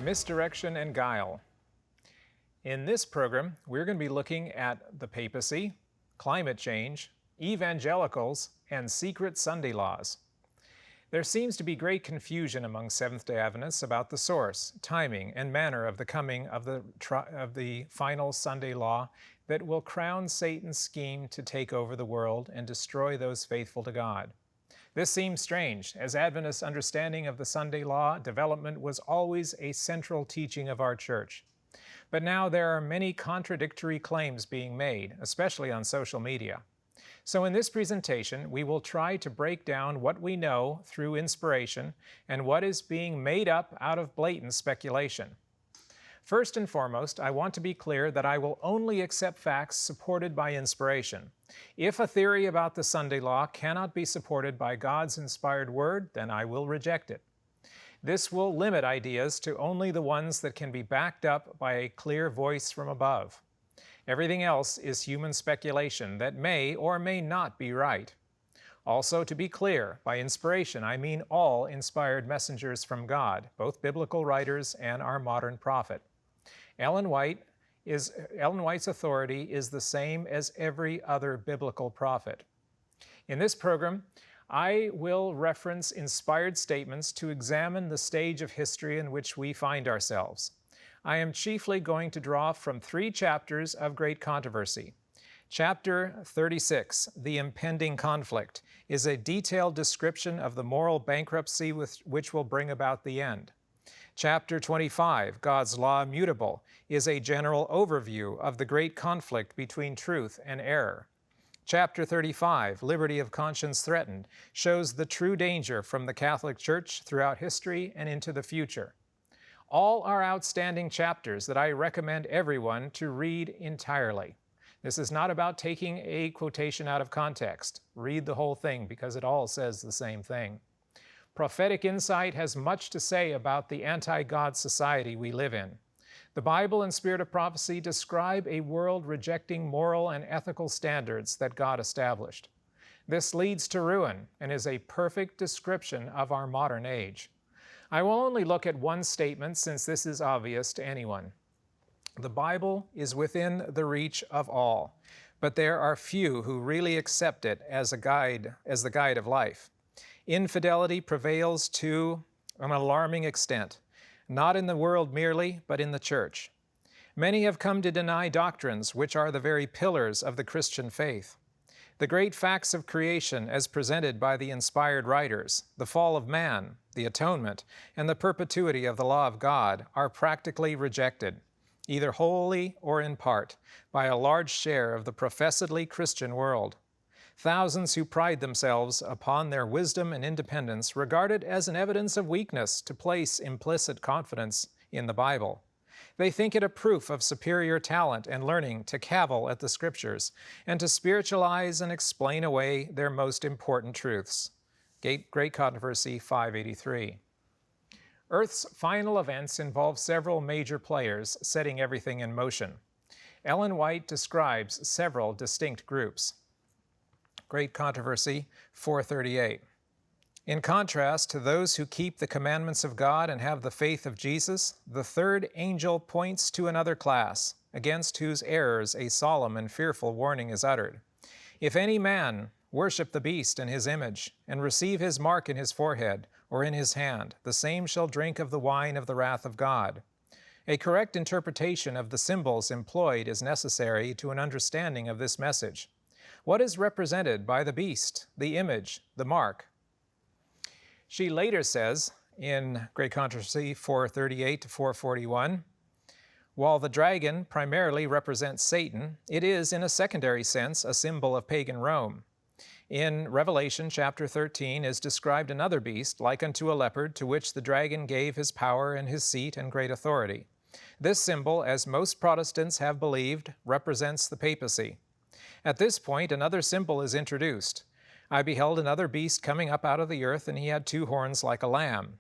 Misdirection and Guile. In this program, we're going to be looking at the papacy, climate change, evangelicals, and secret Sunday laws. There seems to be great confusion among Seventh-day Adventists about the source, timing, and manner of the coming of the final Sunday law that will crown Satan's scheme to take over the world and destroy those faithful to God. This seems strange, as Adventists' understanding of the Sunday law development was always a central teaching of our church. But now there are many contradictory claims being made, especially on social media. So in this presentation, we will try to break down what we know through inspiration and what is being made up out of blatant speculation. First and foremost, I want to be clear that I will only accept facts supported by inspiration. If a theory about the Sunday law cannot be supported by God's inspired word, then I will reject it. This will limit ideas to only the ones that can be backed up by a clear voice from above. Everything else is human speculation that may or may not be right. Also, to be clear, by inspiration I mean all inspired messengers from God, both biblical writers and our modern prophet. Ellen White's authority is the same as every other biblical prophet. In this program, I will reference inspired statements to examine the stage of history in which we find ourselves. I am chiefly going to draw from 3 chapters of great controversy. Chapter 36, The Impending Conflict, is a detailed description of the moral bankruptcy which will bring about the end. Chapter 25, God's Law Immutable, is a general overview of the great conflict between truth and error. Chapter 35, Liberty of Conscience Threatened, shows the true danger from the Catholic Church throughout history and into the future. All are outstanding chapters that I recommend everyone to read entirely. This is not about taking a quotation out of context. Read the whole thing because it all says the same thing. Prophetic insight has much to say about the anti-God society we live in. The Bible and Spirit of Prophecy describe a world rejecting moral and ethical standards that God established. This leads to ruin and is a perfect description of our modern age. I will only look at one statement since this is obvious to anyone. The Bible is within the reach of all, but there are few who really accept it as the guide of life. Infidelity prevails to an alarming extent, not in the world merely, but in the church. Many have come to deny doctrines which are the very pillars of the Christian faith. The great facts of creation as presented by the inspired writers, the fall of man, the atonement, and the perpetuity of the law of God are practically rejected, either wholly or in part, by a large share of the professedly Christian world. Thousands who pride themselves upon their wisdom and independence regard it as an evidence of weakness to place implicit confidence in the Bible. They think it a proof of superior talent and learning to cavil at the Scriptures and to spiritualize and explain away their most important truths. Great Controversy 583. Earth's final events involve several major players setting everything in motion. Ellen White describes several distinct groups. Great Controversy 438. In contrast to those who keep the commandments of God and have the faith of Jesus, the third angel points to another class, against whose errors a solemn and fearful warning is uttered. If any man worship the beast and his image, and receive his mark in his forehead or in his hand, the same shall drink of the wine of the wrath of God. A correct interpretation of the symbols employed is necessary to an understanding of this message. What is represented by the beast, the image, the mark? She later says, in Great Controversy 438 to 441, while the dragon primarily represents Satan, it is, in a secondary sense, a symbol of pagan Rome. In Revelation chapter 13 is described another beast, like unto a leopard, to which the dragon gave his power and his seat and great authority. This symbol, as most Protestants have believed, represents the papacy. At this point, another symbol is introduced. I beheld another beast coming up out of the earth, and he had 2 horns like a lamb.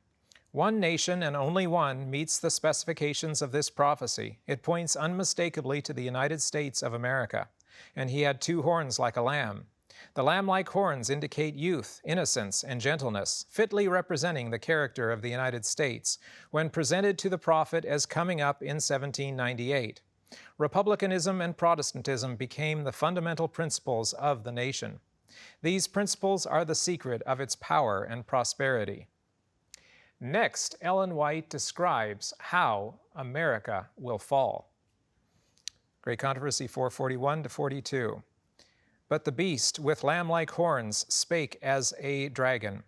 One nation, and only one, meets the specifications of this prophecy. It points unmistakably to the United States of America. And he had 2 horns like a lamb. The lamb-like horns indicate youth, innocence, and gentleness, fitly representing the character of the United States when presented to the prophet as coming up in 1798. Republicanism and Protestantism became the fundamental principles of the nation. These principles are the secret of its power and prosperity. Next, Ellen White describes how America will fall. Great Controversy 441 to 42. But the beast with lamb-like horns spake as a dragon,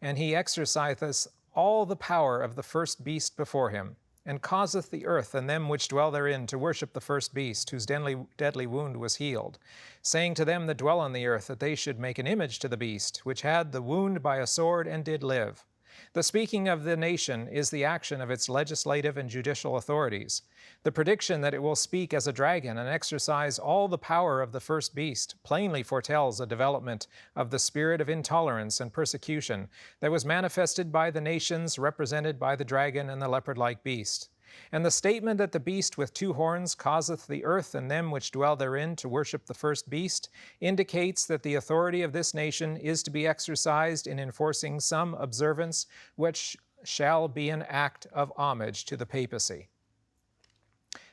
and he exerciseth all the power of the first beast before him, and causeth the earth and them which dwell therein to worship the first beast, whose deadly wound was healed, saying to them that dwell on the earth that they should make an image to the beast, which had the wound by a sword and did live. The speaking of the nation is the action of its legislative and judicial authorities. The prediction that it will speak as a dragon and exercise all the power of the first beast plainly foretells a development of the spirit of intolerance and persecution that was manifested by the nations represented by the dragon and the leopard-like beast. And the statement that the beast with two horns causeth the earth and them which dwell therein to worship the first beast indicates that the authority of this nation is to be exercised in enforcing some observance which shall be an act of homage to the papacy.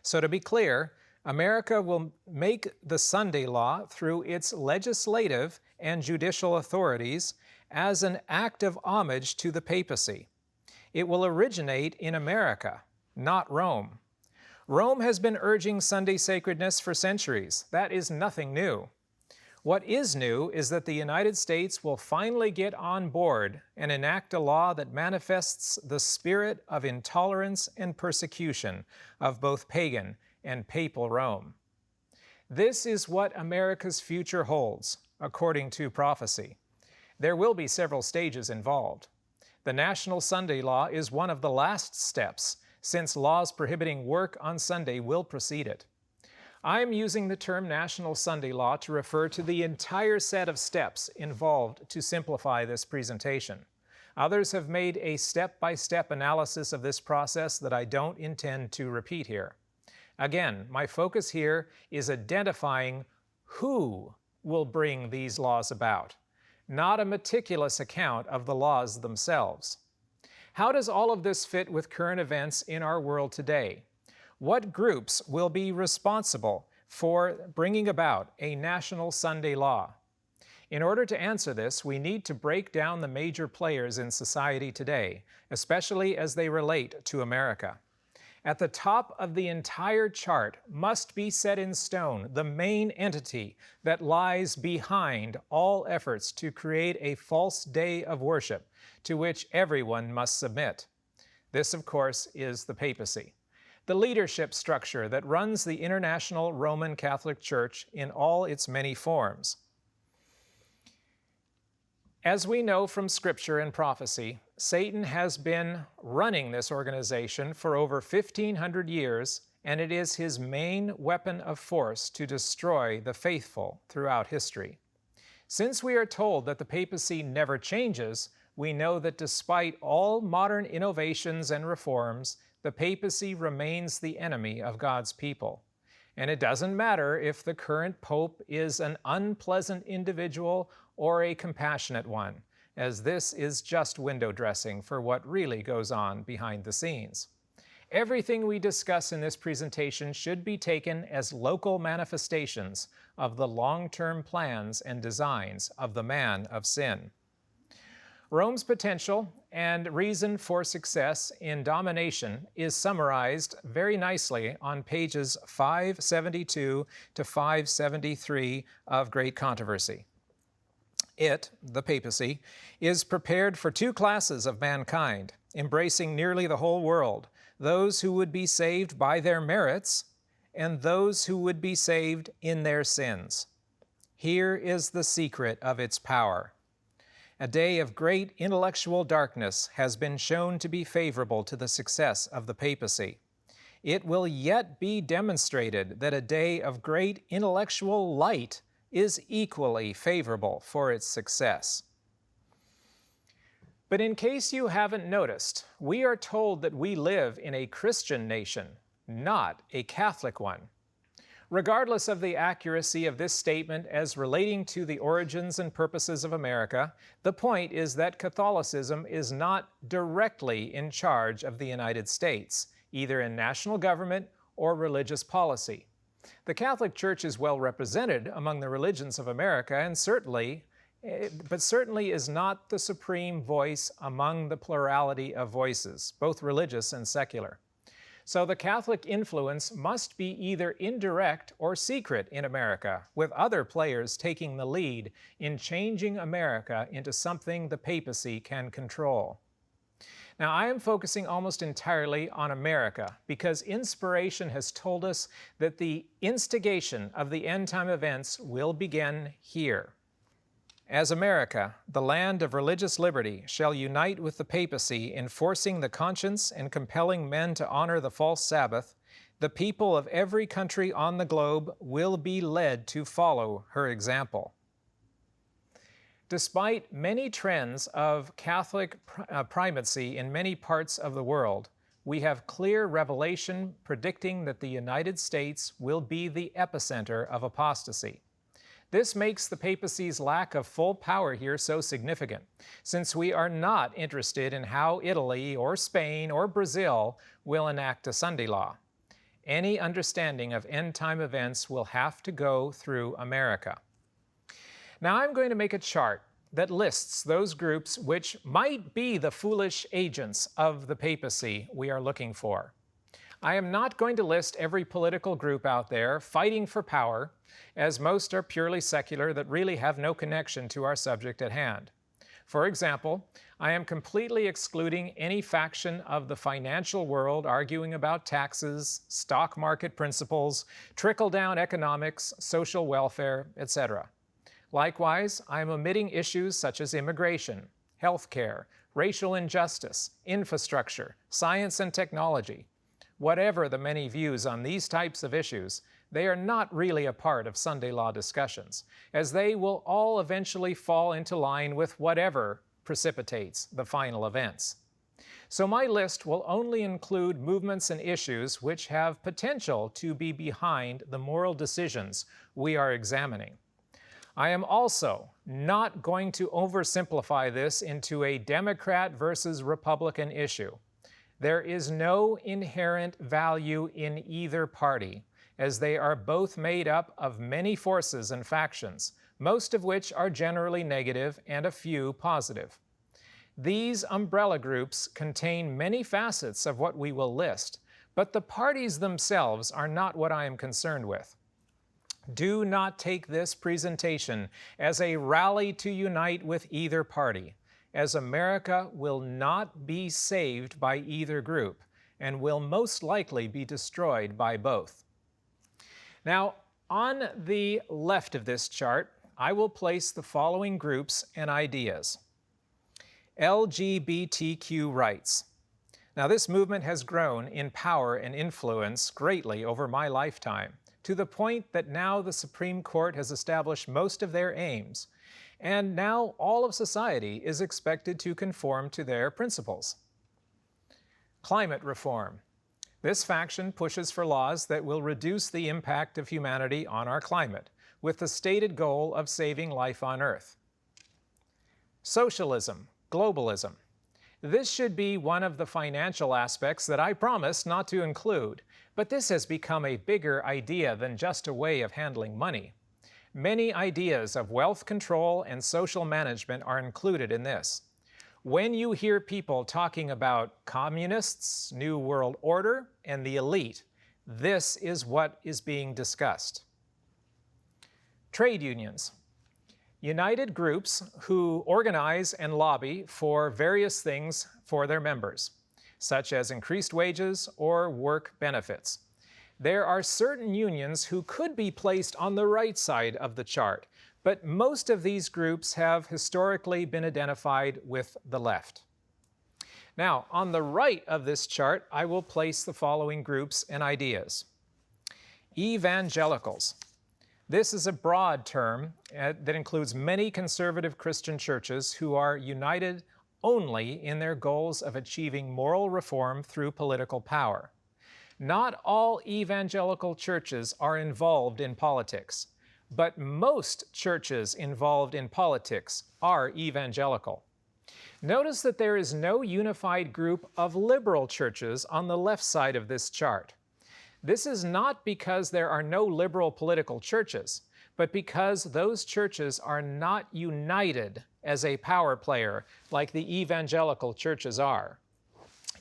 So to be clear, America will make the Sunday law through its legislative and judicial authorities as an act of homage to the papacy. It will originate in America, not Rome. Rome has been urging Sunday sacredness for centuries. That is nothing new. What is new is that the United States will finally get on board and enact a law that manifests the spirit of intolerance and persecution of both pagan and papal Rome. This is what America's future holds, according to prophecy. There will be several stages involved. The National Sunday Law is one of the last steps, since laws prohibiting work on Sunday will precede it. I am using the term National Sunday Law to refer to the entire set of steps involved to simplify this presentation. Others have made a step-by-step analysis of this process that I don't intend to repeat here. Again, my focus here is identifying who will bring these laws about, not a meticulous account of the laws themselves. How does all of this fit with current events in our world today? What groups will be responsible for bringing about a national Sunday law? In order to answer this, we need to break down the major players in society today, especially as they relate to America. At the top of the entire chart must be set in stone the main entity that lies behind all efforts to create a false day of worship to which everyone must submit. This, of course, is the papacy, the leadership structure that runs the International Roman Catholic Church in all its many forms. As we know from Scripture and prophecy, Satan has been running this organization for over 1,500 years, and it is his main weapon of force to destroy the faithful throughout history. Since we are told that the papacy never changes, we know that despite all modern innovations and reforms, the papacy remains the enemy of God's people. And it doesn't matter if the current pope is an unpleasant individual or a compassionate one, as this is just window dressing for what really goes on behind the scenes. Everything we discuss in this presentation should be taken as local manifestations of the long-term plans and designs of the man of sin. Rome's potential and reason for success in domination is summarized very nicely on pages 572 to 573 of Great Controversy. It, the papacy, is prepared for two classes of mankind, embracing nearly the whole world, those who would be saved by their merits and those who would be saved in their sins. Here is the secret of its power. A day of great intellectual darkness has been shown to be favorable to the success of the papacy. It will yet be demonstrated that a day of great intellectual light is equally favorable for its success. But in case you haven't noticed, we are told that we live in a Christian nation, not a Catholic one. Regardless of the accuracy of this statement as relating to the origins and purposes of America, the point is that Catholicism is not directly in charge of the United States, either in national government or religious policy. The Catholic Church is well represented among the religions of America and certainly is not the supreme voice among the plurality of voices, both religious and secular. So the Catholic influence must be either indirect or secret in America, with other players taking the lead in changing America into something the papacy can control. Now, I am focusing almost entirely on America because inspiration has told us that the instigation of the end-time events will begin here. As America, the land of religious liberty, shall unite with the papacy in forcing the conscience and compelling men to honor the false Sabbath, the people of every country on the globe will be led to follow her example. Despite many trends of Catholic primacy in many parts of the world, we have clear revelation predicting that the United States will be the epicenter of apostasy. This makes the papacy's lack of full power here so significant, since we are not interested in how Italy or Spain or Brazil will enact a Sunday law. Any understanding of end-time events will have to go through America. Now I'm going to make a chart that lists those groups which might be the foolish agents of the papacy we are looking for. I am not going to list every political group out there fighting for power, as most are purely secular that really have no connection to our subject at hand. For example, I am completely excluding any faction of the financial world arguing about taxes, stock market principles, trickle-down economics, social welfare, etc. Likewise, I am omitting issues such as immigration, healthcare, racial injustice, infrastructure, science and technology. Whatever the many views on these types of issues, they are not really a part of Sunday law discussions, as they will all eventually fall into line with whatever precipitates the final events. So my list will only include movements and issues which have potential to be behind the moral decisions we are examining. I am also not going to oversimplify this into a Democrat versus Republican issue. There is no inherent value in either party, as they are both made up of many forces and factions, most of which are generally negative and a few positive. These umbrella groups contain many facets of what we will list, but the parties themselves are not what I am concerned with. Do not take this presentation as a rally to unite with either party, as America will not be saved by either group and will most likely be destroyed by both. Now, on the left of this chart, I will place the following groups and ideas. LGBTQ rights. Now, this movement has grown in power and influence greatly over my lifetime, to the point that now the Supreme Court has established most of their aims, and now all of society is expected to conform to their principles. Climate reform. This faction pushes for laws that will reduce the impact of humanity on our climate, with the stated goal of saving life on Earth. Socialism, globalism. This should be one of the financial aspects that I promised not to include, but this has become a bigger idea than just a way of handling money. Many ideas of wealth control and social management are included in this. When you hear people talking about communists, New World Order, and the elite, this is what is being discussed. Trade unions. United groups who organize and lobby for various things for their members, such as increased wages or work benefits. There are certain unions who could be placed on the right side of the chart, but most of these groups have historically been identified with the left. Now, on the right of this chart, I will place the following groups and ideas. Evangelicals. This is a broad term that includes many conservative Christian churches who are united only in their goals of achieving moral reform through political power. Not all evangelical churches are involved in politics, but most churches involved in politics are evangelical. Notice that there is no unified group of liberal churches on the left side of this chart. This is not because there are no liberal political churches, but because those churches are not united as a power player like the evangelical churches are.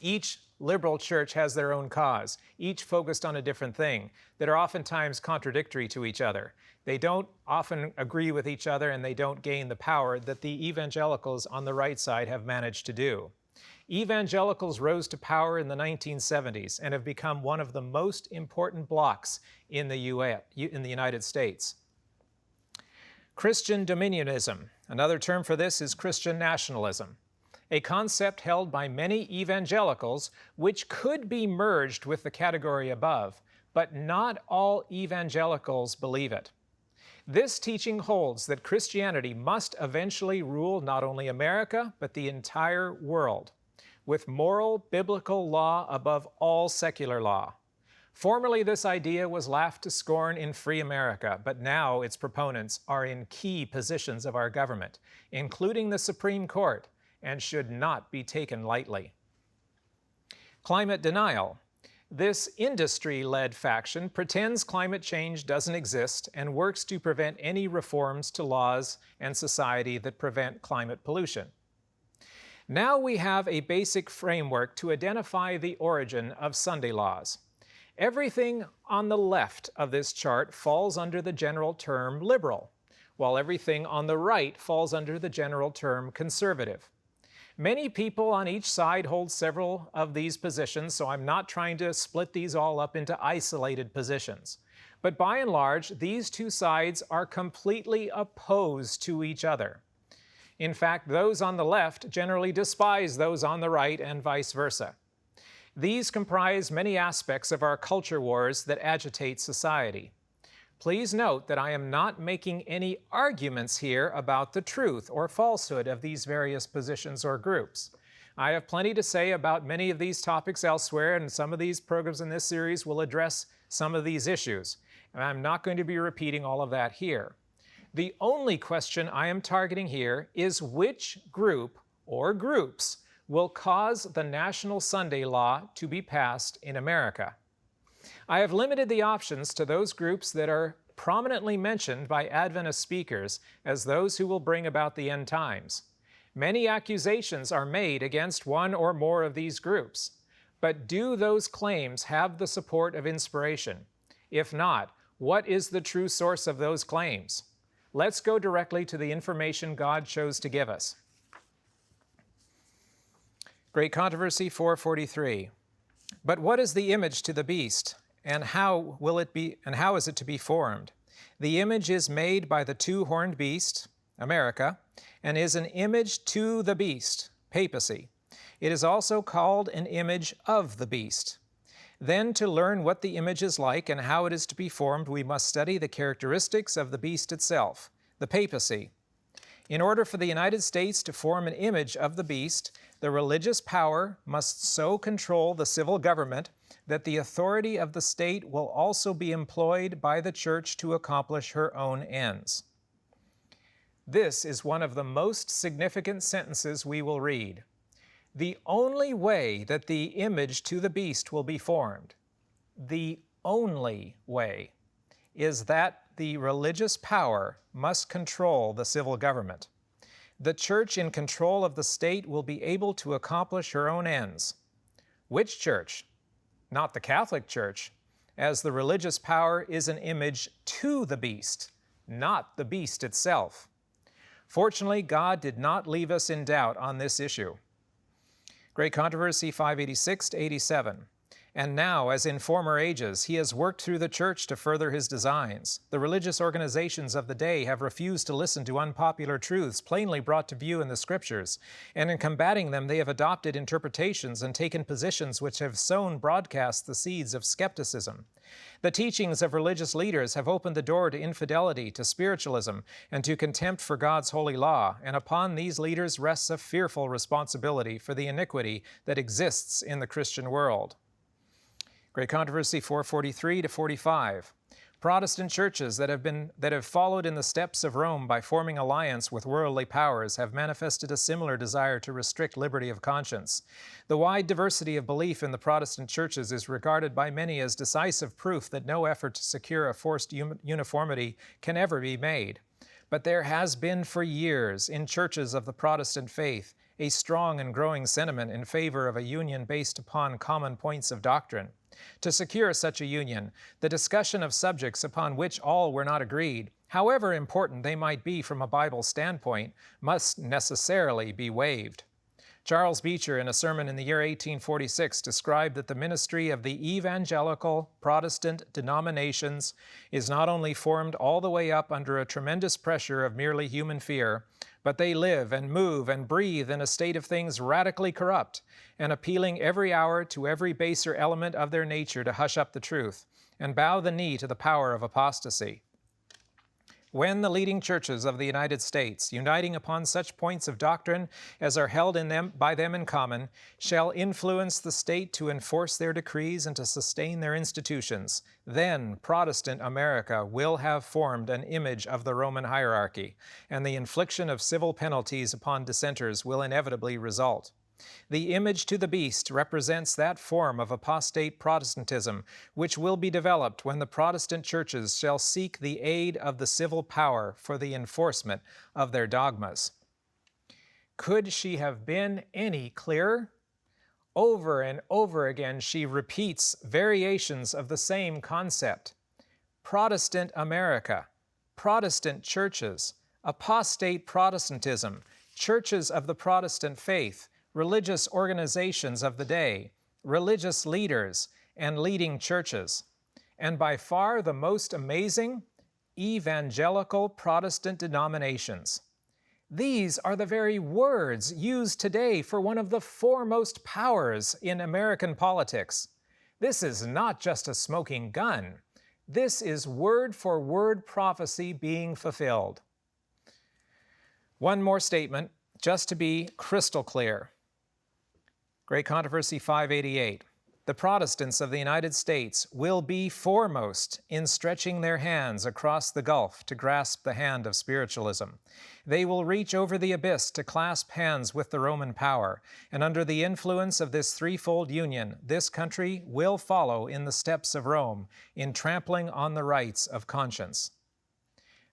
Each liberal church has their own cause, each focused on a different thing, that are oftentimes contradictory to each other. They don't often agree with each other, and they don't gain the power that the evangelicals on the right side have managed to do. Evangelicals rose to power in the 1970s and have become one of the most important blocs in the United States. Christian dominionism, another term for this is Christian nationalism, a concept held by many evangelicals which could be merged with the category above, but not all evangelicals believe it. This teaching holds that Christianity must eventually rule not only America, but the entire world, with moral, biblical law above all secular law. Formerly, this idea was laughed to scorn in free America, but now its proponents are in key positions of our government, including the Supreme Court, and should not be taken lightly. Climate denial. This industry-led faction pretends climate change doesn't exist and works to prevent any reforms to laws and society that prevent climate pollution. Now we have a basic framework to identify the origin of Sunday laws. Everything on the left of this chart falls under the general term liberal, while everything on the right falls under the general term conservative. Many people on each side hold several of these positions, so I'm not trying to split these all up into isolated positions. But by and large, these two sides are completely opposed to each other. In fact, those on the left generally despise those on the right and vice versa. These comprise many aspects of our culture wars that agitate society. Please note that I am not making any arguments here about the truth or falsehood of these various positions or groups. I have plenty to say about many of these topics elsewhere, and some of these programs in this series will address some of these issues. And I'm not going to be repeating all of that here. The only question I am targeting here is which group or groups will cause the National Sunday Law to be passed in America. I have limited the options to those groups that are prominently mentioned by Adventist speakers as those who will bring about the end times. Many accusations are made against one or more of these groups, but do those claims have the support of inspiration? If not, what is the true source of those claims? Let's go directly to the information God chose to give us. Great Controversy 443. But what is the image to the beast, and how is it to be formed? The image is made by the two-horned beast, America, and is an image to the beast, Papacy. It is also called an image of the beast. Then, to learn what the image is like and how it is to be formed, we must study the characteristics of the beast itself, the Papacy. In order for the United States to form an image of the beast, the religious power must so control the civil government that the authority of the state will also be employed by the church to accomplish her own ends. This is one of the most significant sentences we will read. The only way that the image to the beast will be formed, the only way, is that the religious power must control the civil government. The church in control of the state will be able to accomplish her own ends. Which church? Not the Catholic Church, as the religious power is an image to the beast, not the beast itself. Fortunately, God did not leave us in doubt on this issue. Great Controversy 586-87. And now, as in former ages, he has worked through the church to further his designs. The religious organizations of the day have refused to listen to unpopular truths plainly brought to view in the Scriptures, and in combating them they have adopted interpretations and taken positions which have sown broadcast the seeds of skepticism. The teachings of religious leaders have opened the door to infidelity, to spiritualism, and to contempt for God's holy law, and upon these leaders rests a fearful responsibility for the iniquity that exists in the Christian world. Great Controversy 443 to 45. Protestant churches that have followed in the steps of Rome by forming alliance with worldly powers have manifested a similar desire to restrict liberty of conscience. The wide diversity of belief in the Protestant churches is regarded by many as decisive proof that no effort to secure a forced uniformity can ever be made. But there has been for years in churches of the Protestant faith a strong and growing sentiment in favor of a union based upon common points of doctrine. To secure such a union, the discussion of subjects upon which all were not agreed, however important they might be from a Bible standpoint, must necessarily be waived. Charles Beecher, in a sermon in the year 1846, described that the ministry of the evangelical Protestant denominations is not only formed all the way up under a tremendous pressure of merely human fear, but they live and move and breathe in a state of things radically corrupt, and appealing every hour to every baser element of their nature to hush up the truth, and bow the knee to the power of apostasy. When the leading churches of the United States, uniting upon such points of doctrine as are held by them in common, shall influence the state to enforce their decrees and to sustain their institutions, then Protestant America will have formed an image of the Roman hierarchy, and the infliction of civil penalties upon dissenters will inevitably result. The image to the beast represents that form of apostate Protestantism which will be developed when the Protestant churches shall seek the aid of the civil power for the enforcement of their dogmas. Could she have been any clearer? Over and over again she repeats variations of the same concept. Protestant America, Protestant churches, apostate Protestantism, churches of the Protestant faith, religious organizations of the day, religious leaders, and leading churches. And by far the most amazing, evangelical Protestant denominations. These are the very words used today for one of the foremost powers in American politics. This is not just a smoking gun. This is word-for-word prophecy being fulfilled. One more statement, just to be crystal clear. Great Controversy 588. The Protestants of the United States will be foremost in stretching their hands across the gulf to grasp the hand of spiritualism. They will reach over the abyss to clasp hands with the Roman power, and under the influence of this threefold union, this country will follow in the steps of Rome in trampling on the rights of conscience.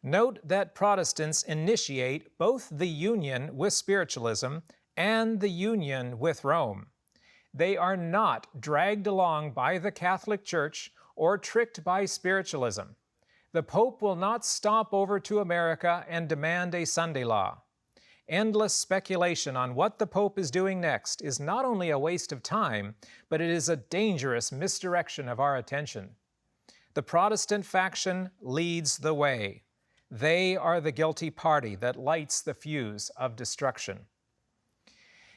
Note that Protestants initiate both the union with spiritualism and the union with Rome. They are not dragged along by the Catholic Church or tricked by spiritualism. The Pope will not stomp over to America and demand a Sunday law. Endless speculation on what the Pope is doing next is not only a waste of time, but it is a dangerous misdirection of our attention. The Protestant faction leads the way. They are the guilty party that lights the fuse of destruction.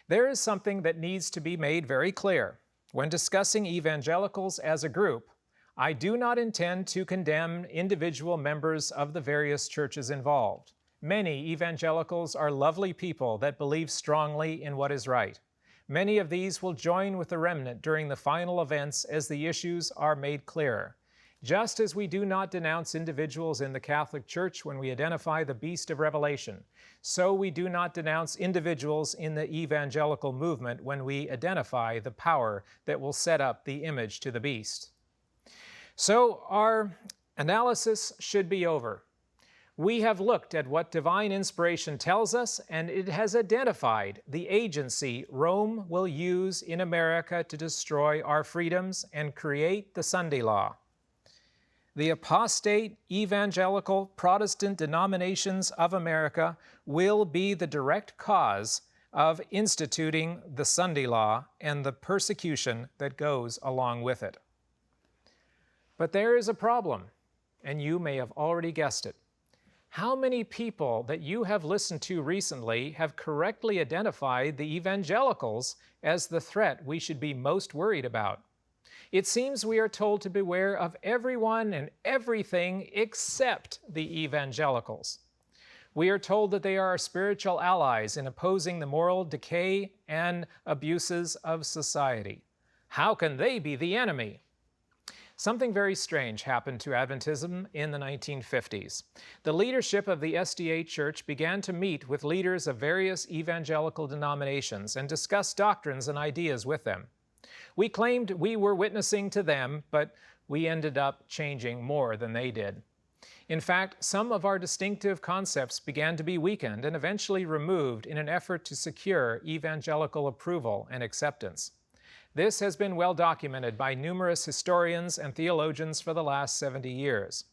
There is something that needs to be made very clear. When discussing evangelicals as a group, I do not intend to condemn individual members of the various churches involved. Many evangelicals are lovely people that believe strongly in what is right. Many of these will join with the remnant during the final events as the issues are made clearer. Just as we do not denounce individuals in the Catholic Church when we identify the beast of Revelation, so we do not denounce individuals in the evangelical movement when we identify the power that will set up the image to the beast. So our analysis should be over. We have looked at what divine inspiration tells us, and it has identified the agency Rome will use in America to destroy our freedoms and create the Sunday law. The apostate, evangelical, Protestant denominations of America will be the direct cause of instituting the Sunday law and the persecution that goes along with it. But there is a problem, and you may have already guessed it. How many people that you have listened to recently have correctly identified the evangelicals as the threat we should be most worried about? It seems we are told to beware of everyone and everything except the evangelicals. We are told that they are our spiritual allies in opposing the moral decay and abuses of society. How can they be the enemy? Something very strange happened to Adventism in the 1950s. The leadership of the SDA Church began to meet with leaders of various evangelical denominations and discuss doctrines and ideas with them. We claimed we were witnessing to them, but we ended up changing more than they did. In fact, some of our distinctive concepts began to be weakened and eventually removed in an effort to secure evangelical approval and acceptance. This has been well documented by numerous historians and theologians for the last 70 years.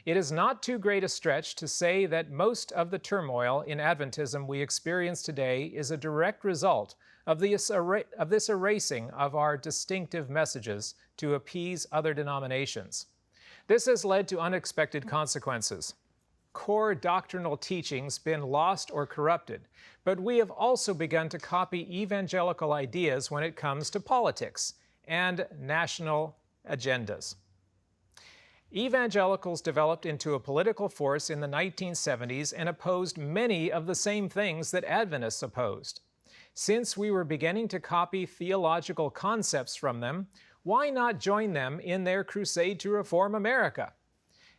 It is not too great a stretch to say that most of the turmoil in Adventism we experience today is a direct result of this erasing of our distinctive messages to appease other denominations. This has led to unexpected consequences. Core doctrinal teachings been lost or corrupted, but we have also begun to copy evangelical ideas when it comes to politics and national agendas. Evangelicals developed into a political force in the 1970s and opposed many of the same things that Adventists opposed. Since we were beginning to copy theological concepts from them, why not join them in their crusade to reform America?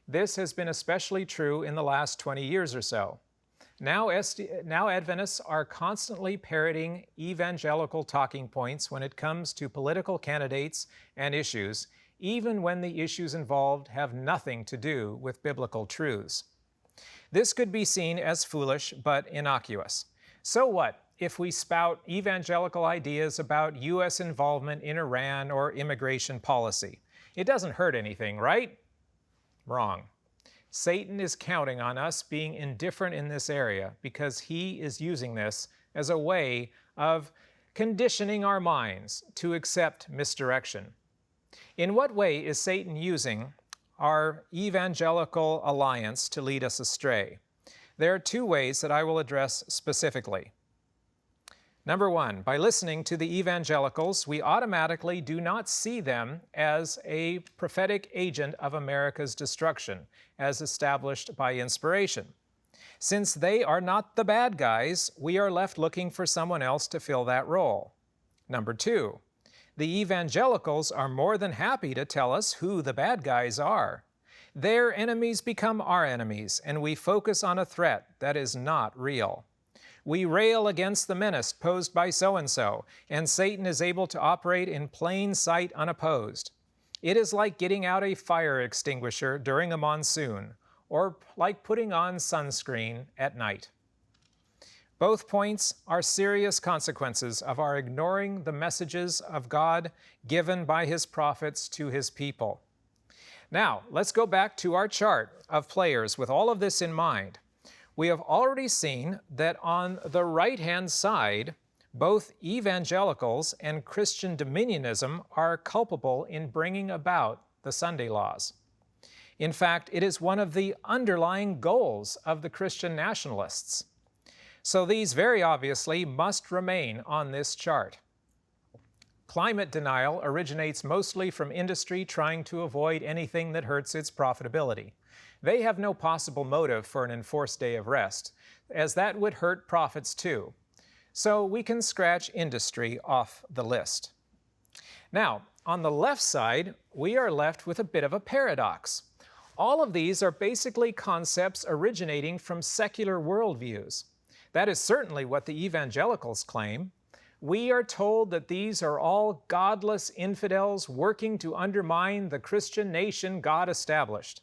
This has been especially true in the last 20 years or so. Now Adventists are constantly parroting evangelical talking points when it comes to political candidates and issues, even when the issues involved have nothing to do with biblical truths. This could be seen as foolish but innocuous. So what if we spout evangelical ideas about U.S. involvement in Iran or immigration policy? It doesn't hurt anything, right? Wrong. Satan is counting on us being indifferent in this area because he is using this as a way of conditioning our minds to accept misdirection. In what way is Satan using our evangelical alliance to lead us astray? There are two ways that I will address specifically. Number one, by listening to the evangelicals, we automatically do not see them as a prophetic agent of America's destruction, as established by inspiration. Since they are not the bad guys, we are left looking for someone else to fill that role. Number two, the evangelicals are more than happy to tell us who the bad guys are. Their enemies become our enemies, and we focus on a threat that is not real. We rail against the menace posed by so-and-so, and Satan is able to operate in plain sight unopposed. It is like getting out a fire extinguisher during a monsoon, or like putting on sunscreen at night. Both points are serious consequences of our ignoring the messages of God given by His prophets to His people. Now, let's go back to our chart of players with all of this in mind. We have already seen that on the right-hand side, both evangelicals and Christian dominionism are culpable in bringing about the Sunday laws. In fact, it is one of the underlying goals of the Christian nationalists. So these very obviously must remain on this chart. Climate denial originates mostly from industry trying to avoid anything that hurts its profitability. They have no possible motive for an enforced day of rest, as that would hurt profits too. So we can scratch industry off the list. Now, on the left side, we are left with a bit of a paradox. All of these are basically concepts originating from secular worldviews. That is certainly what the evangelicals claim. We are told that these are all godless infidels working to undermine the Christian nation God established.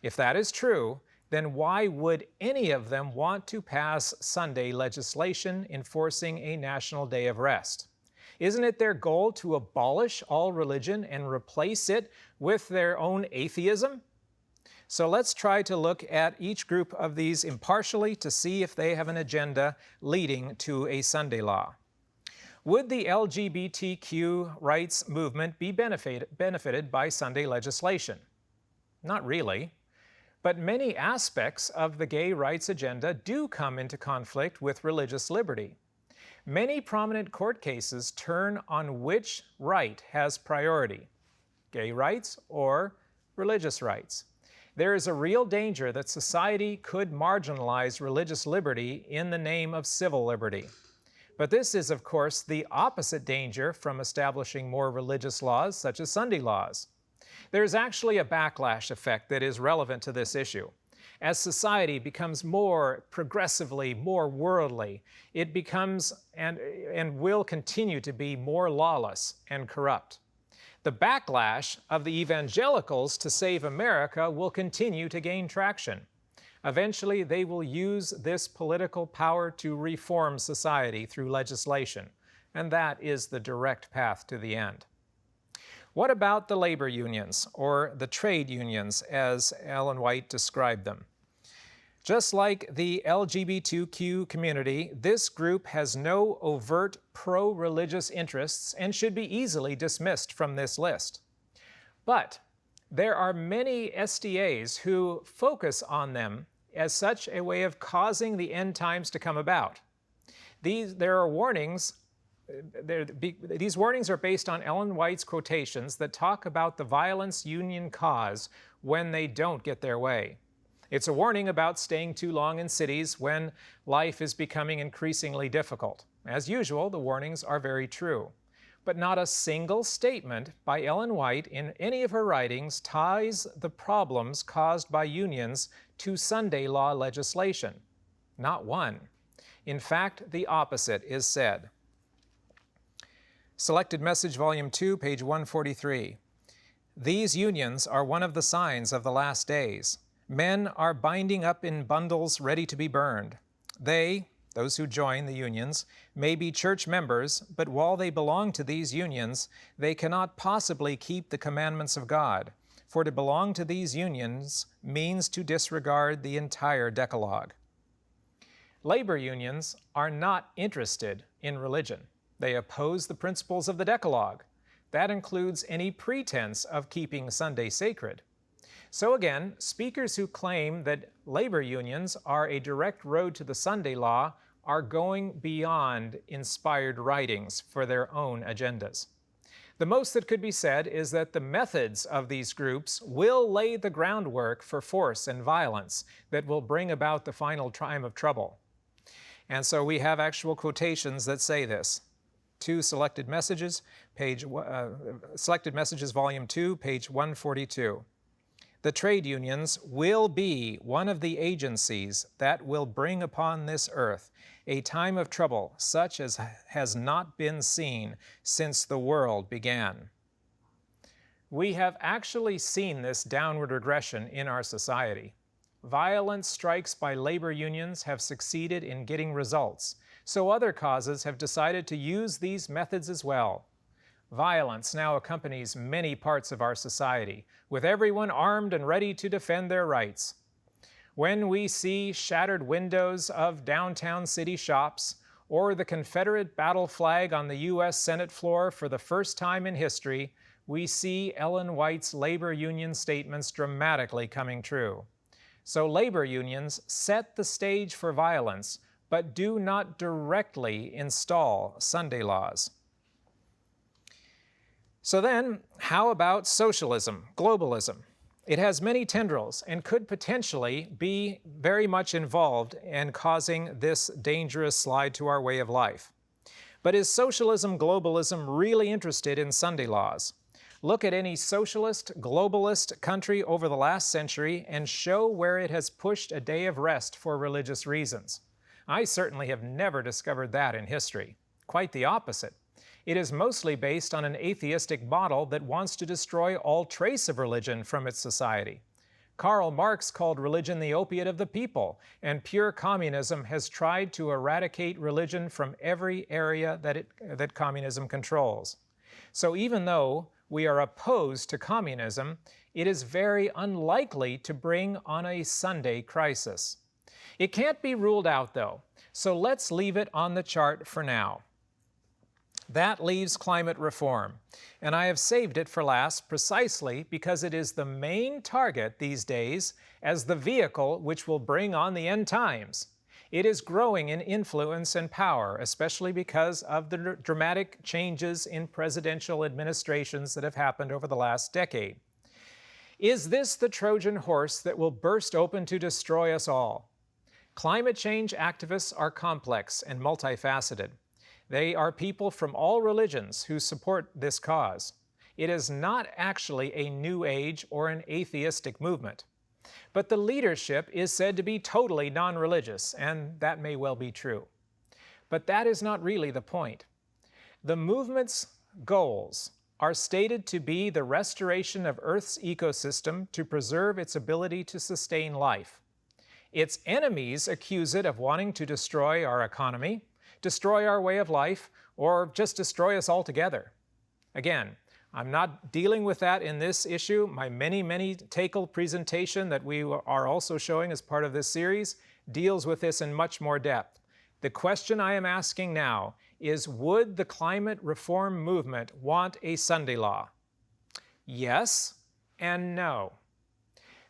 If that is true, then why would any of them want to pass Sunday legislation enforcing a national day of rest? Isn't it their goal to abolish all religion and replace it with their own atheism? So let's try to look at each group of these impartially to see if they have an agenda leading to a Sunday law. Would the LGBTQ rights movement be benefited by Sunday legislation? Not really. But many aspects of the gay rights agenda do come into conflict with religious liberty. Many prominent court cases turn on which right has priority, gay rights or religious rights. There is a real danger that society could marginalize religious liberty in the name of civil liberty. But this is, of course, the opposite danger from establishing more religious laws, such as Sunday laws. There's actually a backlash effect that is relevant to this issue. As society becomes progressively more worldly, it becomes and will continue to be more lawless and corrupt. The backlash of the evangelicals to save America will continue to gain traction. Eventually, they will use this political power to reform society through legislation, and that is the direct path to the end. What about the labor unions, or the trade unions, as Ellen White described them? Just like the LGBTQ community, this group has no overt pro-religious interests and should be easily dismissed from this list. But there are many SDAs who focus on them as such a way of causing the end times to come about. These warnings are based on Ellen White's quotations that talk about the violence unions cause when they don't get their way. It's a warning about staying too long in cities when life is becoming increasingly difficult. As usual, the warnings are very true. But not a single statement by Ellen White in any of her writings ties the problems caused by unions to Sunday law legislation. Not one. In fact, the opposite is said. Selected Message, Volume 2, page 143. These unions are one of the signs of the last days. Men are binding up in bundles ready to be burned. They, those who join the unions, may be church members, but while they belong to these unions, they cannot possibly keep the commandments of God. For to belong to these unions means to disregard the entire Decalogue. Labor unions are not interested in religion. They oppose the principles of the Decalogue. That includes any pretense of keeping Sunday sacred. So again, speakers who claim that labor unions are a direct road to the Sunday law are going beyond inspired writings for their own agendas. The most that could be said is that the methods of these groups will lay the groundwork for force and violence that will bring about the final time of trouble. And so we have actual quotations that say this. Selected Messages, Volume 2, page 142. The trade unions will be one of the agencies that will bring upon this earth a time of trouble such as has not been seen since the world began. We have actually seen this downward regression in our society. Violent strikes by labor unions have succeeded in getting results, so other causes have decided to use these methods as well. Violence now accompanies many parts of our society, with everyone armed and ready to defend their rights. When we see shattered windows of downtown city shops, or the Confederate battle flag on the U.S. Senate floor for the first time in history, we see Ellen White's labor union statements dramatically coming true. So labor unions set the stage for violence, but do not directly install Sunday laws. So then, how about socialism, globalism? It has many tendrils and could potentially be very much involved in causing this dangerous slide to our way of life. But is socialism, globalism really interested in Sunday laws? Look at any socialist, globalist country over the last century and show where it has pushed a day of rest for religious reasons. I certainly have never discovered that in history. Quite the opposite. It is mostly based on an atheistic model that wants to destroy all trace of religion from its society. Karl Marx called religion the opiate of the people, and pure communism has tried to eradicate religion from every area that communism controls. So even though we are opposed to communism, it is very unlikely to bring on a Sunday crisis. It can't be ruled out, though, so let's leave it on the chart for now. That leaves climate reform, and I have saved it for last precisely because it is the main target these days as the vehicle which will bring on the end times. It is growing in influence and power, especially because of the dramatic changes in presidential administrations that have happened over the last decade. Is this the Trojan horse that will burst open to destroy us all? Climate change activists are complex and multifaceted. They are people from all religions who support this cause. It is not actually a New Age or an atheistic movement. But the leadership is said to be totally non-religious, and that may well be true. But that is not really the point. The movement's goals are stated to be the restoration of Earth's ecosystem to preserve its ability to sustain life. Its enemies accuse it of wanting to destroy our economy, destroy our way of life, or just destroy us altogether. Again, I'm not dealing with that in this issue. My many tackle presentation that we are also showing as part of this series deals with this in much more depth. The question I am asking now is, would the climate reform movement want a Sunday law? Yes and no.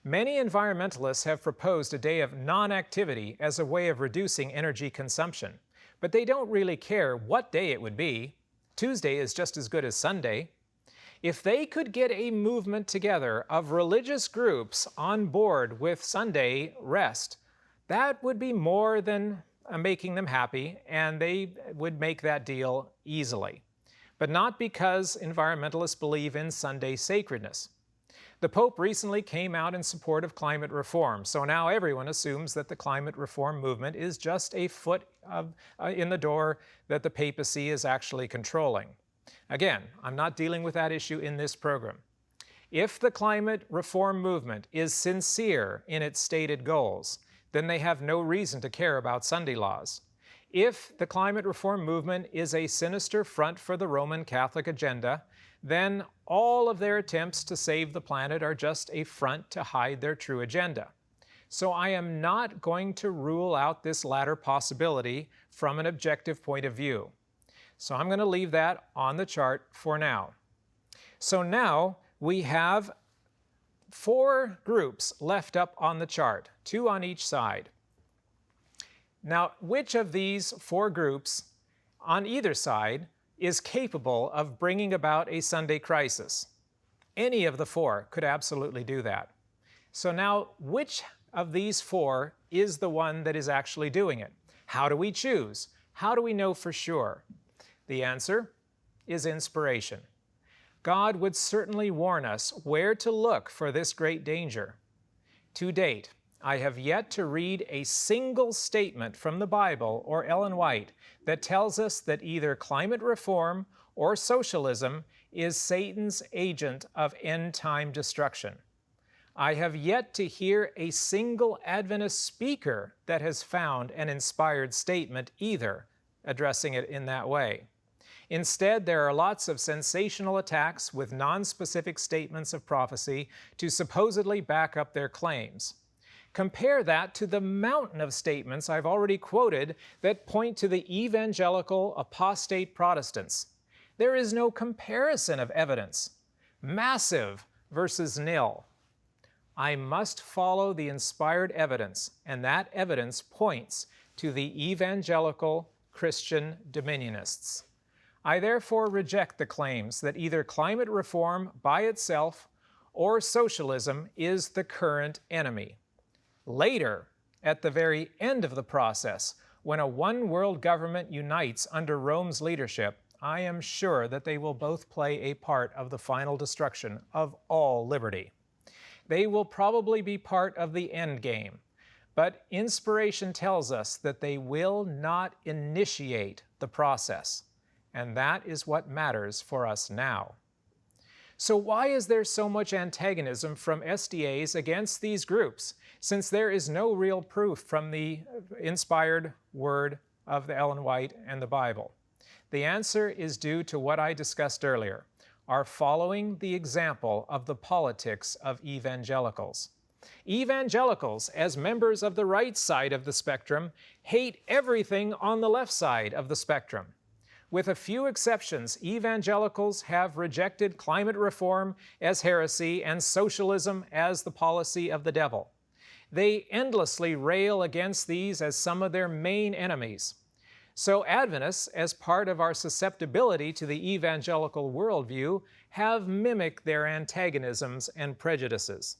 Many environmentalists have proposed a day of non-activity as a way of reducing energy consumption, but they don't really care what day it would be. Tuesday is just as good as Sunday. If they could get a movement together of religious groups on board with Sunday rest, that would be more than making them happy, and they would make that deal easily. But not because environmentalists believe in Sunday sacredness. The Pope recently came out in support of climate reform, so now everyone assumes that the climate reform movement is just a foot in the door that the Papacy is actually controlling. Again, I'm not dealing with that issue in this program. If the climate reform movement is sincere in its stated goals, then they have no reason to care about Sunday laws. If the climate reform movement is a sinister front for the Roman Catholic agenda, then all of their attempts to save the planet are just a front to hide their true agenda. So I am not going to rule out this latter possibility from an objective point of view. So I'm going to leave that on the chart for now. So now we have 4 groups left up on the chart, 2 on each side. Now, which of these 4 groups on either side is capable of bringing about a Sunday crisis? Any of the 4 could absolutely do that. So now, which of these 4 is the one that is actually doing it? How do we choose? How do we know for sure? The answer is inspiration. God would certainly warn us where to look for this great danger. To date, I have yet to read a single statement from the Bible or Ellen White that tells us that either climate reform or socialism is Satan's agent of end-time destruction. I have yet to hear a single Adventist speaker that has found an inspired statement either addressing it in that way. Instead, there are lots of sensational attacks with non-specific statements of prophecy to supposedly back up their claims. Compare that to the mountain of statements I've already quoted that point to the evangelical apostate Protestants. There is no comparison of evidence. Massive versus nil. I must follow the inspired evidence, and that evidence points to the evangelical Christian dominionists. I therefore reject the claims that either climate reform by itself or socialism is the current enemy. Later, at the very end of the process, when a one-world government unites under Rome's leadership, I am sure that they will both play a part of the final destruction of all liberty. They will probably be part of the end game, but inspiration tells us that they will not initiate the process, and that is what matters for us now. So why is there so much antagonism from SDAs against these groups, since there is no real proof from the inspired word of the Ellen White and the Bible? The answer is due to what I discussed earlier, are following the example of the politics of evangelicals. Evangelicals, as members of the right side of the spectrum, hate everything on the left side of the spectrum. With a few exceptions, evangelicals have rejected climate reform as heresy and socialism as the policy of the devil. They endlessly rail against these as some of their main enemies. So Adventists, as part of our susceptibility to the evangelical worldview, have mimicked their antagonisms and prejudices.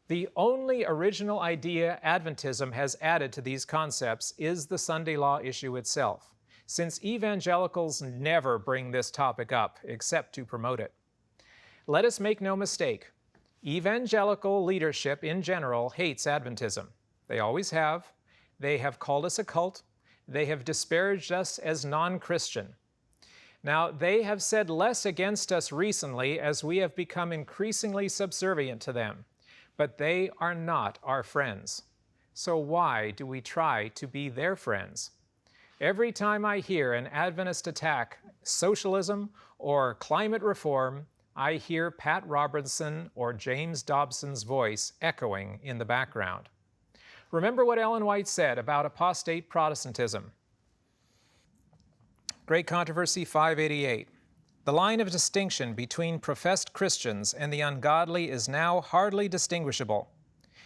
The only original idea Adventism has added to these concepts is the Sunday law issue itself, since evangelicals never bring this topic up except to promote it. Let us make no mistake. Evangelical leadership in general hates Adventism. They always have. They have called us a cult. They have disparaged us as non-Christian. Now, they have said less against us recently as we have become increasingly subservient to them, but they are not our friends. So why do we try to be their friends? Every time I hear an Adventist attack socialism or climate reform, I hear Pat Robertson or James Dobson's voice echoing in the background. Remember what Ellen White said about apostate Protestantism. Great Controversy 588. The line of distinction between professed Christians and the ungodly is now hardly distinguishable.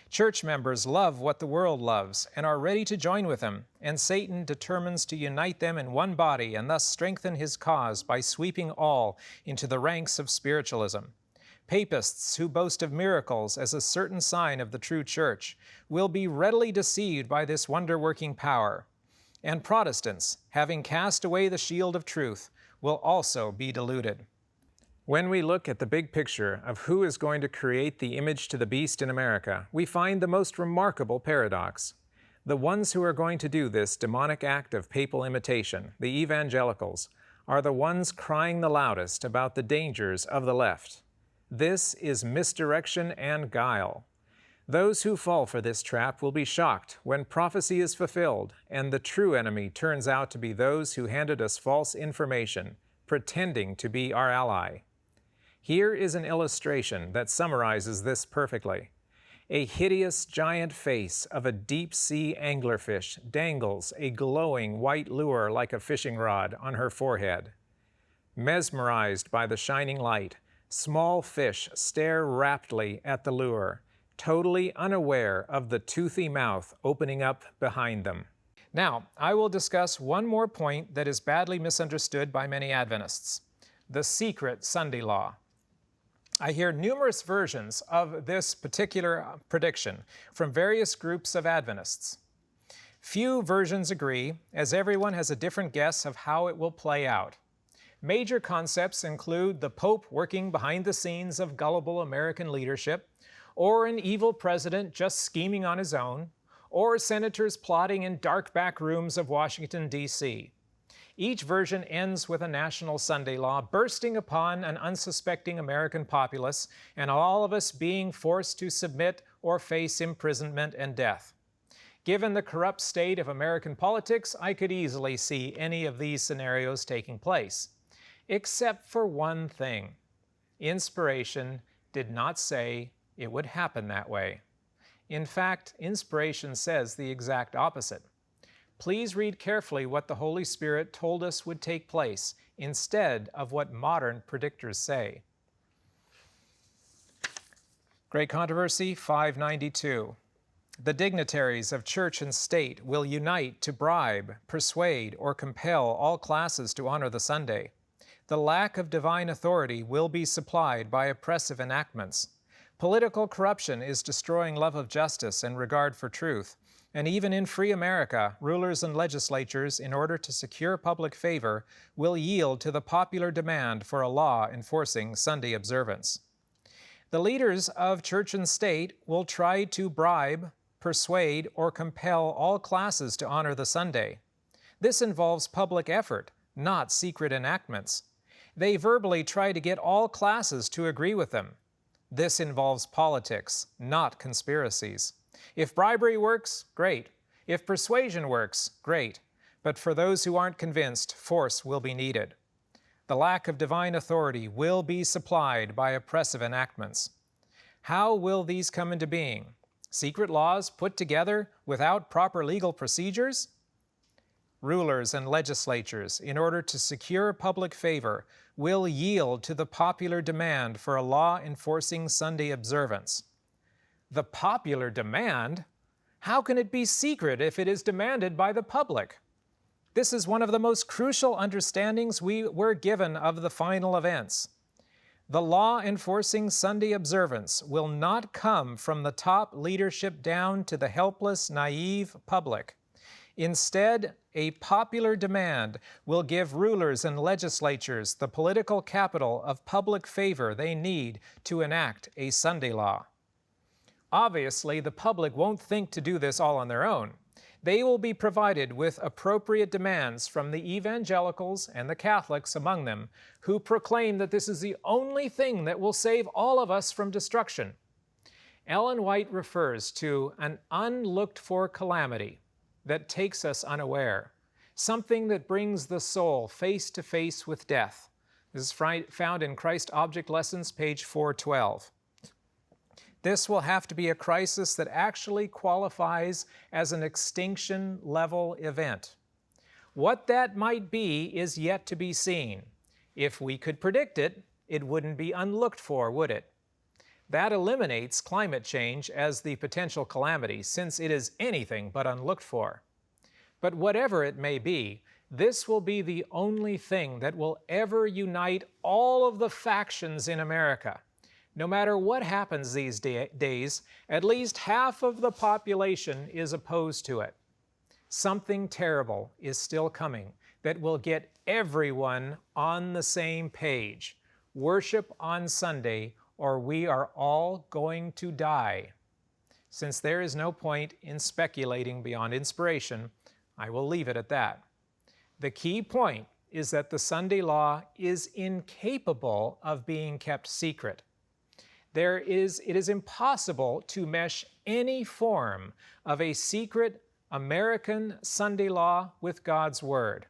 Church members love what the world loves and are ready to join with them, and Satan determines to unite them in one body and thus strengthen his cause by sweeping all into the ranks of spiritualism. Papists who boast of miracles as a certain sign of the true church will be readily deceived by this wonder-working power, and Protestants, having cast away the shield of truth, will also be deluded. When we look at the big picture of who is going to create the image to the beast in America, we find the most remarkable paradox. The ones who are going to do this demonic act of papal imitation, the Evangelicals, are the ones crying the loudest about the dangers of the left. This is misdirection and guile. Those who fall for this trap will be shocked when prophecy is fulfilled and the true enemy turns out to be those who handed us false information, pretending to be our ally. Here is an illustration that summarizes this perfectly. A hideous giant face of a deep-sea anglerfish dangles a glowing white lure like a fishing rod on her forehead. Mesmerized by the shining light, small fish stare raptly at the lure, totally unaware of the toothy mouth opening up behind them. Now, I will discuss one more point that is badly misunderstood by many Adventists: the secret Sunday law. I hear numerous versions of this particular prediction from various groups of Adventists. Few versions agree, as everyone has a different guess of how it will play out. Major concepts include the Pope working behind the scenes of gullible American leadership, or an evil president just scheming on his own, or senators plotting in dark back rooms of Washington, D.C. Each version ends with a national Sunday law bursting upon an unsuspecting American populace, and all of us being forced to submit or face imprisonment and death. Given the corrupt state of American politics, I could easily see any of these scenarios taking place. Except for one thing. Inspiration did not say it would happen that way. In fact, inspiration says the exact opposite. Please read carefully what the Holy Spirit told us would take place, instead of what modern predictors say. Great Controversy 592. The dignitaries of church and state will unite to bribe, persuade, or compel all classes to honor the Sunday. The lack of divine authority will be supplied by oppressive enactments. Political corruption is destroying love of justice and regard for truth. And even in free America, rulers and legislatures, in order to secure public favor, will yield to the popular demand for a law enforcing Sunday observance. The leaders of church and state will try to bribe, persuade, or compel all classes to honor the Sunday. This involves public effort, not secret enactments. They verbally try to get all classes to agree with them. This involves politics, not conspiracies. If bribery works, great. If persuasion works, great. But for those who aren't convinced, force will be needed. The lack of divine authority will be supplied by oppressive enactments. How will these come into being? Secret laws put together without proper legal procedures? Rulers and legislatures, in order to secure public favor, will yield to the popular demand for a law enforcing Sunday observance. The popular demand? How can it be secret if it is demanded by the public? This is one of the most crucial understandings we were given of the final events. The law enforcing Sunday observance will not come from the top leadership down to the helpless, naive public. Instead, a popular demand will give rulers and legislatures the political capital of public favor they need to enact a Sunday law. Obviously, the public won't think to do this all on their own. They will be provided with appropriate demands from the Evangelicals and the Catholics among them, who proclaim that this is the only thing that will save all of us from destruction. Ellen White refers to an unlooked-for calamity that takes us unaware, something that brings the soul face to face with death. This is found in Christ Object Lessons, page 412. This will have to be a crisis that actually qualifies as an extinction-level event. What that might be is yet to be seen. If we could predict it, it wouldn't be unlooked for, would it? That eliminates climate change as the potential calamity, since it is anything but unlooked for. But whatever it may be, this will be the only thing that will ever unite all of the factions in America. No matter what happens these days, at least half of the population is opposed to it. Something terrible is still coming that will get everyone on the same page. Worship on Sunday, or we are all going to die. Since there is no point in speculating beyond inspiration, I will leave it at that. The key point is that the Sunday law is incapable of being kept secret. It is impossible to mesh any form of a secret American Sunday law with God's Word.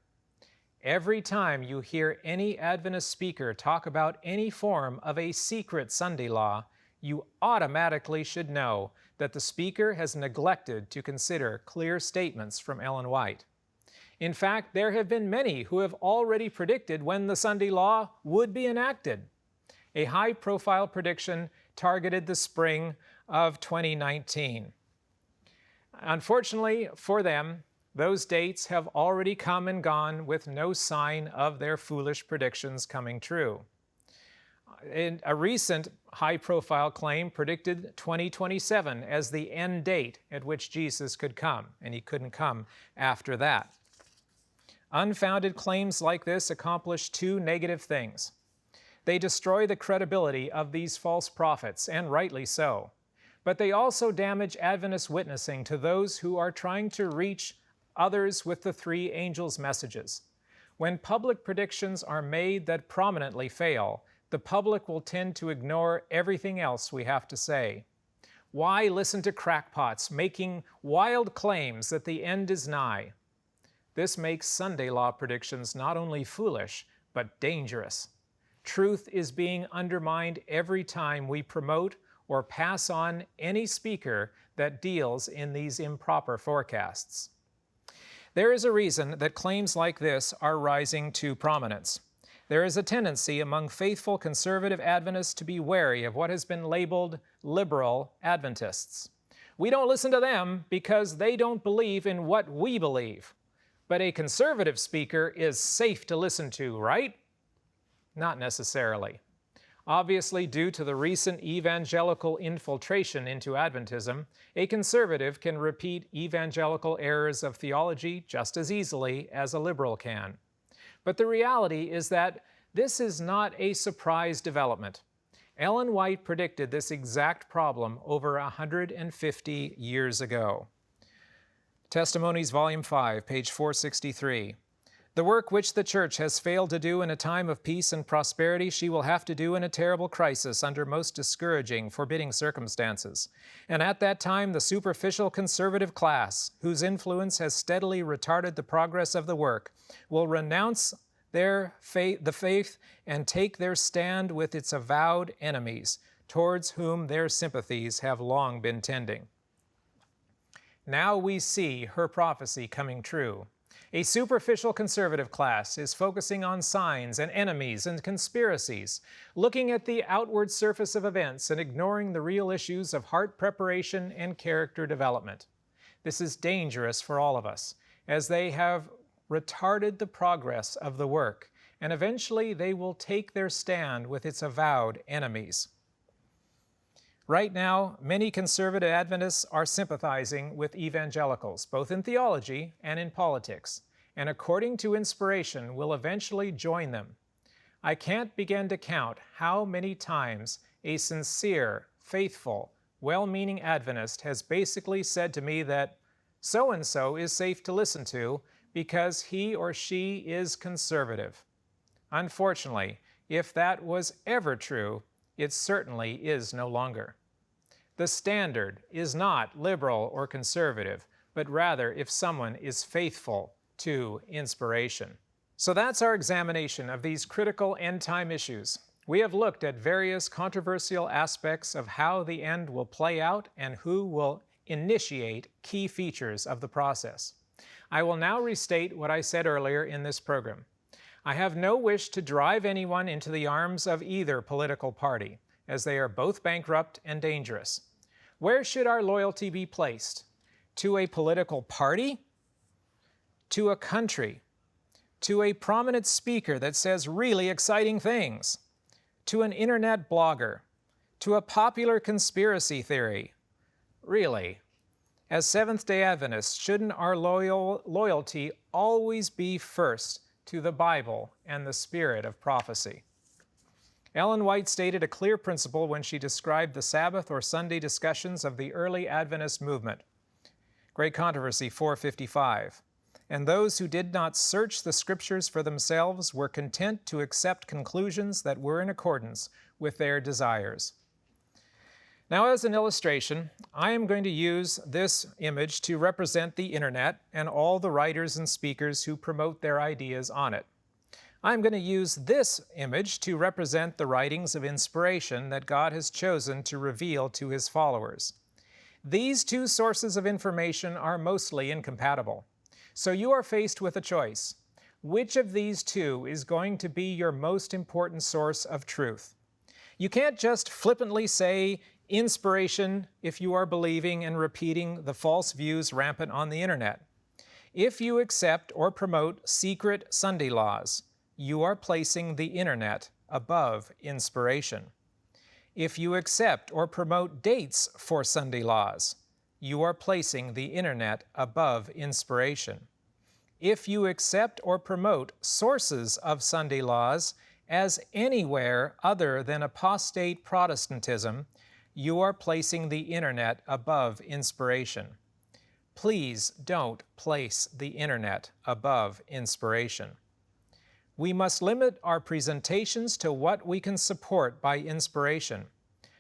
Every time you hear any Adventist speaker talk about any form of a secret Sunday law, you automatically should know that the speaker has neglected to consider clear statements from Ellen White. In fact, there have been many who have already predicted when the Sunday law would be enacted. A high-profile prediction targeted the spring of 2019. Unfortunately for them, those dates have already come and gone with no sign of their foolish predictions coming true. A recent high-profile claim predicted 2027 as the end date at which Jesus could come, and he couldn't come after that. Unfounded claims like this accomplish two negative things. They destroy the credibility of these false prophets, and rightly so. But they also damage Adventist witnessing to those who are trying to reach others with the three angels' messages. When public predictions are made that prominently fail, the public will tend to ignore everything else we have to say. Why listen to crackpots making wild claims that the end is nigh? This makes Sunday law predictions not only foolish, but dangerous. Truth is being undermined every time we promote or pass on any speaker that deals in these improper forecasts. There is a reason that claims like this are rising to prominence. There is a tendency among faithful conservative Adventists to be wary of what has been labeled liberal Adventists. We don't listen to them because they don't believe in what we believe. But a conservative speaker is safe to listen to, right? Not necessarily. Obviously, due to the recent evangelical infiltration into Adventism, a conservative can repeat evangelical errors of theology just as easily as a liberal can. But the reality is that this is not a surprise development. Ellen White predicted this exact problem over 150 years ago. Testimonies, Volume 5, page 463. The work which the Church has failed to do in a time of peace and prosperity, she will have to do in a terrible crisis under most discouraging, forbidding circumstances. And at that time, the superficial conservative class, whose influence has steadily retarded the progress of the work, will renounce the faith and take their stand with its avowed enemies, towards whom their sympathies have long been tending. Now we see her prophecy coming true. A superficial conservative class is focusing on signs and enemies and conspiracies, looking at the outward surface of events and ignoring the real issues of heart preparation and character development. This is dangerous for all of us, as they have retarded the progress of the work, and eventually they will take their stand with its avowed enemies. Right now, many conservative Adventists are sympathizing with evangelicals, both in theology and in politics, and according to inspiration will eventually join them. I can't begin to count how many times a sincere, faithful, well-meaning Adventist has basically said to me that so-and-so is safe to listen to because he or she is conservative. Unfortunately, if that was ever true, it certainly is no longer. The standard is not liberal or conservative, but rather if someone is faithful to inspiration. So that's our examination of these critical end-time issues. We have looked at various controversial aspects of how the end will play out and who will initiate key features of the process. I will now restate what I said earlier in this program. I have no wish to drive anyone into the arms of either political party, as they are both bankrupt and dangerous. Where should our loyalty be placed? To a political party? To a country? To a prominent speaker that says really exciting things? To an internet blogger? To a popular conspiracy theory? Really? As Seventh-day Adventists, shouldn't our loyalty always be first to the Bible and the spirit of prophecy? Ellen White stated a clear principle when she described the Sabbath or Sunday discussions of the early Adventist movement. Great Controversy 455. And those who did not search the Scriptures for themselves were content to accept conclusions that were in accordance with their desires. Now, as an illustration, I am going to use this image to represent the internet and all the writers and speakers who promote their ideas on it. I'm going to use this image to represent the writings of inspiration that God has chosen to reveal to His followers. These two sources of information are mostly incompatible. So you are faced with a choice. Which of these two is going to be your most important source of truth? You can't just flippantly say inspiration if you are believing and repeating the false views rampant on the internet. If you accept or promote secret Sunday laws, you are placing the internet above inspiration. If you accept or promote dates for Sunday laws, you are placing the internet above inspiration. If you accept or promote sources of Sunday laws as anywhere other than apostate Protestantism, you are placing the internet above inspiration. Please don't place the internet above inspiration. We must limit our presentations to what we can support by inspiration.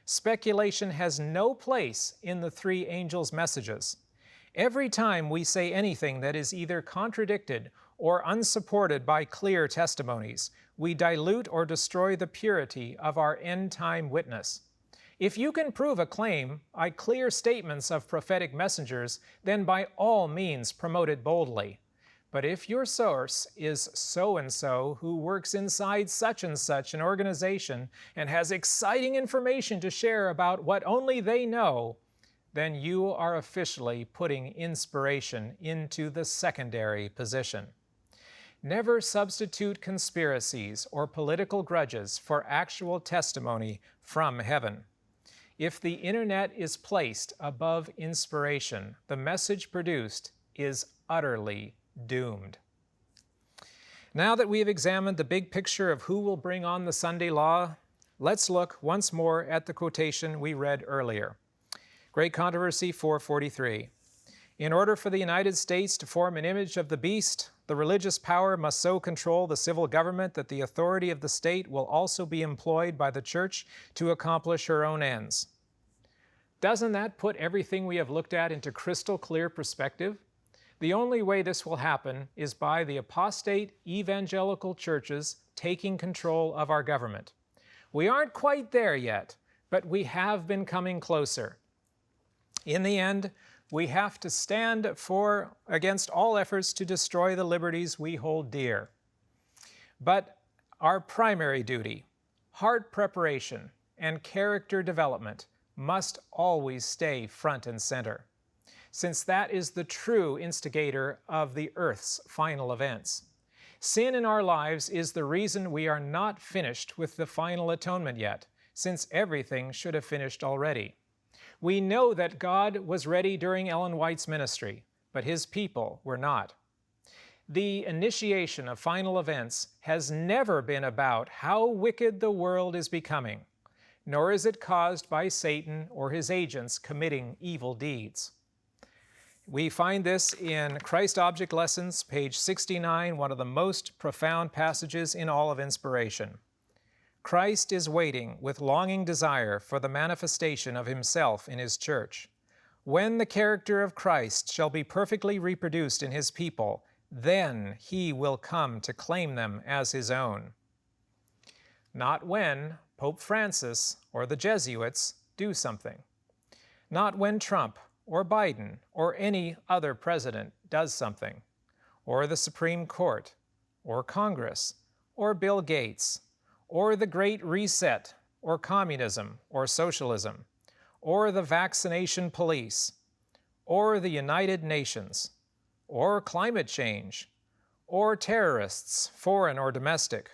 Speculation has no place in the three angels' messages. Every time we say anything that is either contradicted or unsupported by clear testimonies, we dilute or destroy the purity of our end-time witness. If you can prove a claim by clear statements of prophetic messengers, then by all means promote it boldly. But if your source is so-and-so who works inside such and such an organization and has exciting information to share about what only they know, then you are officially putting inspiration into the secondary position. Never substitute conspiracies or political grudges for actual testimony from heaven. If the internet is placed above inspiration, the message produced is utterly doomed. Now that we have examined the big picture of who will bring on the Sunday law, let's look once more at the quotation we read earlier. Great Controversy 443. In order for the United States to form an image of the beast, the religious power must so control the civil government that the authority of the state will also be employed by the church to accomplish her own ends. Doesn't that put everything we have looked at into crystal clear perspective? The only way this will happen is by the apostate evangelical churches taking control of our government. We aren't quite there yet, but we have been coming closer. In the end, we have to stand against all efforts to destroy the liberties we hold dear. But our primary duty, heart preparation, and character development must always stay front and center, since that is the true instigator of the earth's final events. Sin in our lives is the reason we are not finished with the final atonement yet, since everything should have finished already. We know that God was ready during Ellen White's ministry, but his people were not. The initiation of final events has never been about how wicked the world is becoming, nor is it caused by Satan or his agents committing evil deeds. We find this in Christ Object Lessons, page 69, one of the most profound passages in all of inspiration. Christ is waiting with longing desire for the manifestation of himself in his church. When the character of Christ shall be perfectly reproduced in his people, then he will come to claim them as his own. Not when Pope Francis or the Jesuits do something. Not when Trump or Biden or any other president does something, or the Supreme Court, or Congress, or Bill Gates, or the Great Reset, or communism, or socialism, or the vaccination police, or the United Nations, or climate change, or terrorists, foreign or domestic,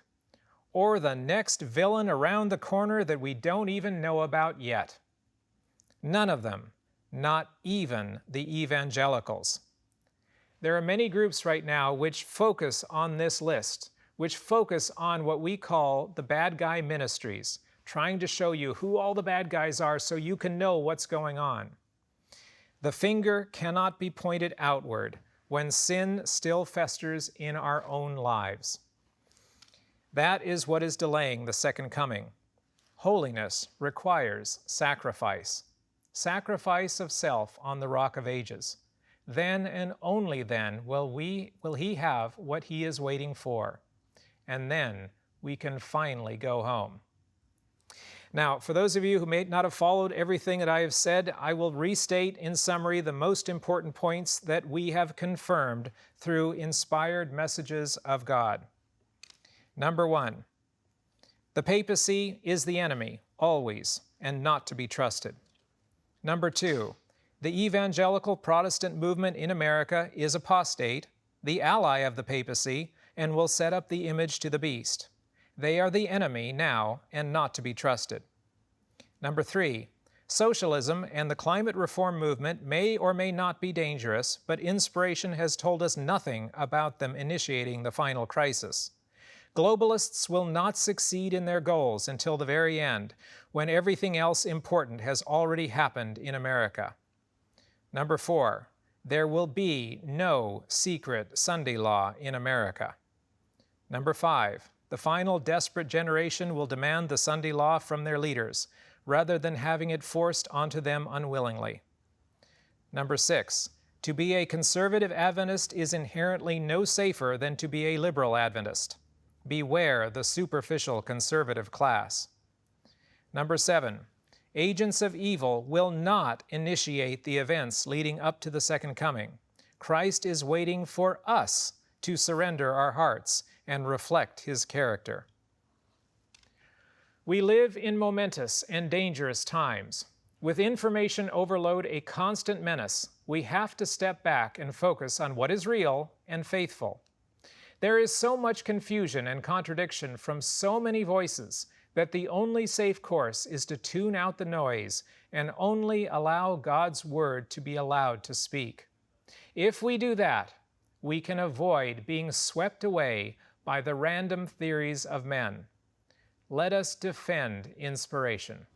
or the next villain around the corner that we don't even know about yet. None of them. Not even the evangelicals. There are many groups right now which focus on this list, which focus on what we call the bad guy ministries, trying to show you who all the bad guys are so you can know what's going on. The finger cannot be pointed outward when sin still festers in our own lives. That is what is delaying the second coming. Holiness requires sacrifice. Sacrifice of self on the Rock of Ages. Then and only then will he have what he is waiting for. And then we can finally go home. Now, for those of you who may not have followed everything that I have said, I will restate in summary the most important points that we have confirmed through inspired messages of God. Number one, the papacy is the enemy, always, and not to be trusted. Number two, the evangelical Protestant movement in America is apostate, the ally of the papacy, and will set up the image to the beast. They are the enemy now and not to be trusted. Number three, socialism and the climate reform movement may or may not be dangerous, but inspiration has told us nothing about them initiating the final crisis. Globalists will not succeed in their goals until the very end, when everything else important has already happened in America. Number four, there will be no secret Sunday law in America. Number five, the final desperate generation will demand the Sunday law from their leaders, rather than having it forced onto them unwillingly. Number six, to be a conservative Adventist is inherently no safer than to be a liberal Adventist. Beware the superficial conservative class. Number seven, agents of evil will not initiate the events leading up to the second coming. Christ is waiting for us to surrender our hearts and reflect his character. We live in momentous and dangerous times. With information overload a constant menace, we have to step back and focus on what is real and faithful. There is so much confusion and contradiction from so many voices that the only safe course is to tune out the noise and only allow God's word to be allowed to speak. If we do that, we can avoid being swept away by the random theories of men. Let us defend inspiration.